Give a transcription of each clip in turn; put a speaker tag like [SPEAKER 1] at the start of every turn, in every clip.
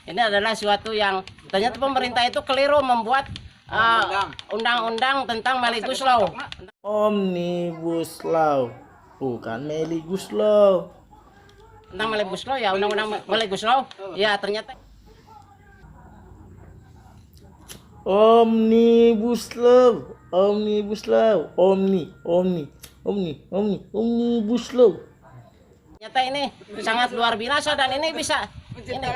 [SPEAKER 1] ini adalah suatu yang ternyata pemerintah itu keliru membuat undang-undang tentang Omnibus Law.
[SPEAKER 2] Omnibus Law, bukan Omnibus Law.
[SPEAKER 1] Tentang Omnibus Law ya, undang-undang Omnibus Law. Ya ternyata
[SPEAKER 2] Omnibus Law, Omnibus Law, Omnibus Law.
[SPEAKER 1] ternyata ini sangat luar biasa dan ini bisa ini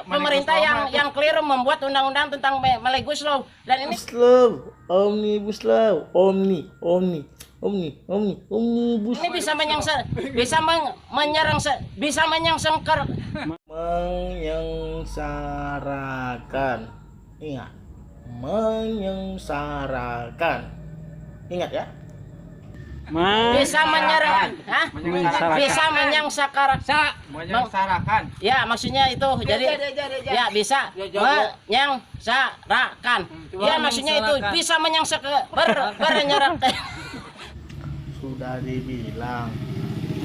[SPEAKER 1] pemerintah yang keliru membuat undang-undang tentang Omnibus Law dan ini
[SPEAKER 2] Omnibus Law, Omnibus.
[SPEAKER 1] ini bisa
[SPEAKER 2] menyengsarakan. Ingat, menyengsarakan. Ingat ya.
[SPEAKER 1] bisa menyengsarakan. Ya, maksudnya itu. Jadi ya bisa menyengsarakan. Ya, maksudnya itu bisa menyengsarakan.
[SPEAKER 2] Sudah dibilang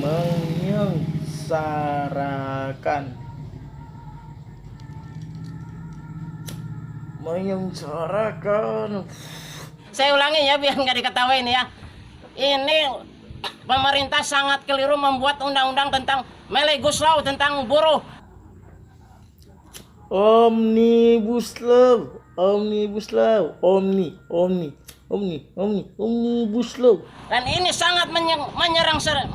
[SPEAKER 2] menyengsarakan. Menyengsarakan.
[SPEAKER 1] Saya ulangi ya biar nggak diketawain ya. Ini pemerintah sangat keliru membuat undang-undang tentang Omnibus Law tentang buruh.
[SPEAKER 2] Omnibus Law, Omnibus Law, Omnibus Law.
[SPEAKER 1] Dan ini sangat
[SPEAKER 2] menyengsarakan.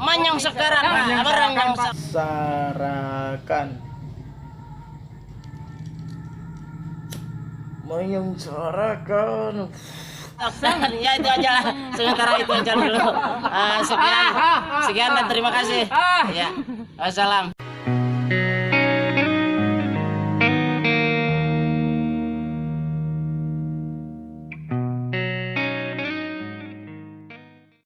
[SPEAKER 1] Ya itu aja lah. Sementara itu aja dulu. Sekian dan terima kasih. Ya. Wassalam.